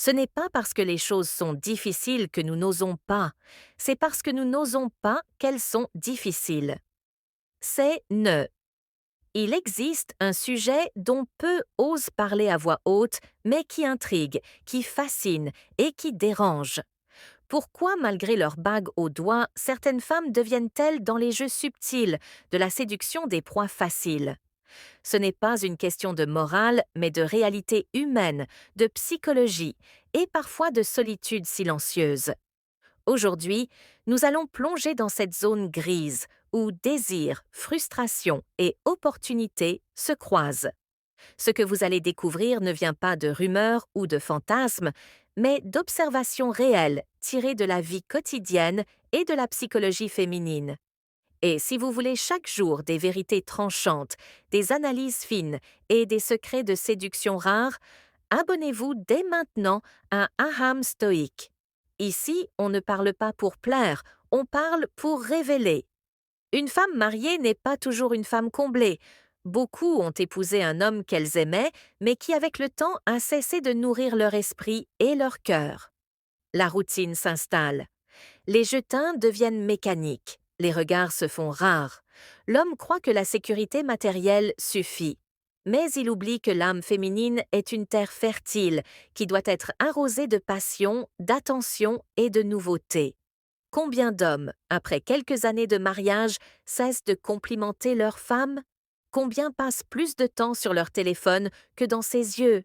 Ce n'est pas parce que les choses sont difficiles que nous n'osons pas, c'est parce que nous n'osons pas qu'elles sont difficiles. C'est ne. Il existe un sujet dont peu osent parler à voix haute, mais qui intrigue, qui fascine et qui dérange. Pourquoi, malgré leur bague au doigt, certaines femmes deviennent-elles dans les jeux subtils de la séduction des proies faciles? Ce n'est pas une question de morale, mais de réalité humaine, de psychologie et parfois de solitude silencieuse. Aujourd'hui, nous allons plonger dans cette zone grise où désir, frustration et opportunité se croisent. Ce que vous allez découvrir ne vient pas de rumeurs ou de fantasmes, mais d'observations réelles tirées de la vie quotidienne et de la psychologie féminine. Et si vous voulez chaque jour des vérités tranchantes, des analyses fines et des secrets de séduction rares, abonnez-vous dès maintenant à Aham Stoïque. Ici, on ne parle pas pour plaire, on parle pour révéler. Une femme mariée n'est pas toujours une femme comblée. Beaucoup ont épousé un homme qu'elles aimaient, mais qui avec le temps a cessé de nourrir leur esprit et leur cœur. La routine s'installe. Les jetins deviennent mécaniques. Les regards se font rares. L'homme croit que la sécurité matérielle suffit. Mais il oublie que l'âme féminine est une terre fertile qui doit être arrosée de passion, d'attention et de nouveauté. Combien d'hommes, après quelques années de mariage, cessent de complimenter leur femme? Combien passent plus de temps sur leur téléphone que dans ses yeux?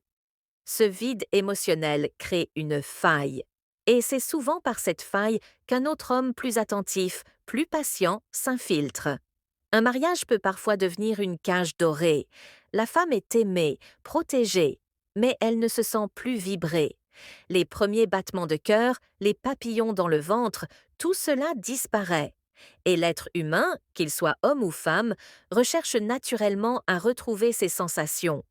Ce vide émotionnel crée une faille. Et c'est souvent par cette faille qu'un autre homme plus attentif, plus patient, s'infiltre. Un mariage peut parfois devenir une cage dorée. La femme est aimée, protégée, mais elle ne se sent plus vibrer. Les premiers battements de cœur, les papillons dans le ventre, tout cela disparaît. Et l'être humain, qu'il soit homme ou femme, recherche naturellement à retrouver ses sensations.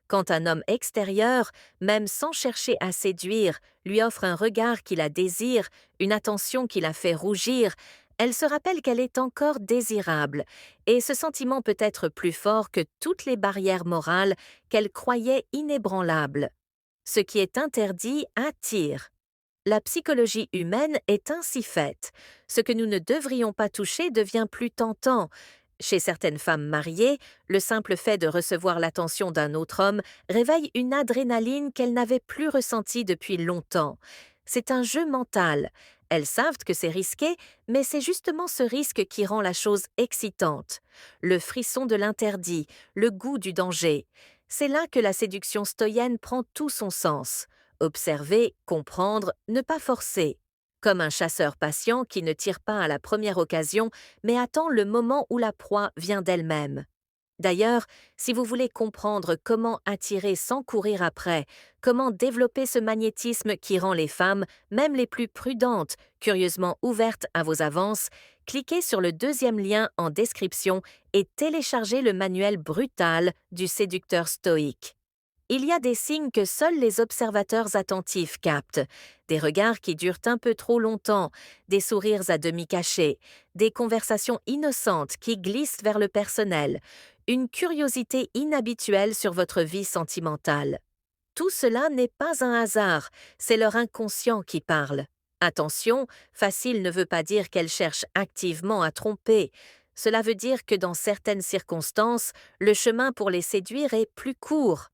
Quand un homme extérieur, même sans chercher à séduire, lui offre un regard qui la désire, une attention qui la fait rougir, elle se rappelle qu'elle est encore désirable, et ce sentiment peut être plus fort que toutes les barrières morales qu'elle croyait inébranlables. Ce qui est interdit attire. La psychologie humaine est ainsi faite. Ce que nous ne devrions pas toucher devient plus tentant. Chez certaines femmes mariées, le simple fait de recevoir l'attention d'un autre homme réveille une adrénaline qu'elles n'avaient plus ressentie depuis longtemps. C'est un jeu mental. Elles savent que c'est risqué, mais c'est justement ce risque qui rend la chose excitante. Le frisson de l'interdit, le goût du danger. C'est là que la séduction stoïenne prend tout son sens. Observer, comprendre, ne pas forcer. Comme un chasseur patient qui ne tire pas à la première occasion, mais attend le moment où la proie vient d'elle-même. D'ailleurs, si vous voulez comprendre comment attirer sans courir après, comment développer ce magnétisme qui rend les femmes, même les plus prudentes, curieusement ouvertes à vos avances, cliquez sur le deuxième lien en description et téléchargez le manuel brutal du séducteur stoïque. Il y a des signes que seuls les observateurs attentifs captent, des regards qui durent un peu trop longtemps, des sourires à demi cachés, des conversations innocentes qui glissent vers le personnel, une curiosité inhabituelle sur votre vie sentimentale. Tout cela n'est pas un hasard, c'est leur inconscient qui parle. Attention, facile ne veut pas dire qu'elle cherche activement à tromper. Cela veut dire que dans certaines circonstances, le chemin pour les séduire est plus court.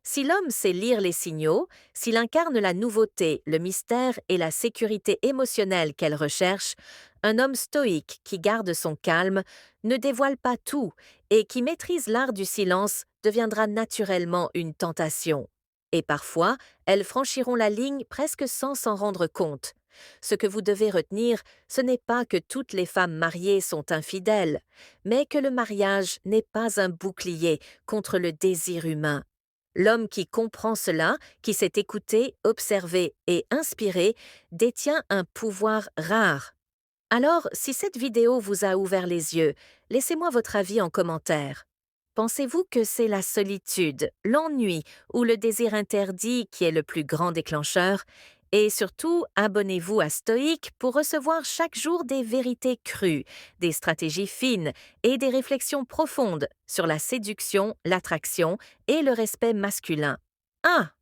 Si l'homme sait lire les signaux, s'il incarne la nouveauté, le mystère et la sécurité émotionnelle qu'elle recherche, un homme stoïque qui garde son calme, ne dévoile pas tout et qui maîtrise l'art du silence deviendra naturellement une tentation. Et parfois, elles franchiront la ligne presque sans s'en rendre compte. Ce que vous devez retenir, ce n'est pas que toutes les femmes mariées sont infidèles, mais que le mariage n'est pas un bouclier contre le désir humain. L'homme qui comprend cela, qui s'est écouté, observé et inspiré, détient un pouvoir rare. Alors, si cette vidéo vous a ouvert les yeux, laissez-moi votre avis en commentaire. Pensez-vous que c'est la solitude, l'ennui ou le désir interdit qui est le plus grand déclencheur? Et surtout, abonnez-vous à Stoïque pour recevoir chaque jour des vérités crues, des stratégies fines et des réflexions profondes sur la séduction, l'attraction et le respect masculin. Ah!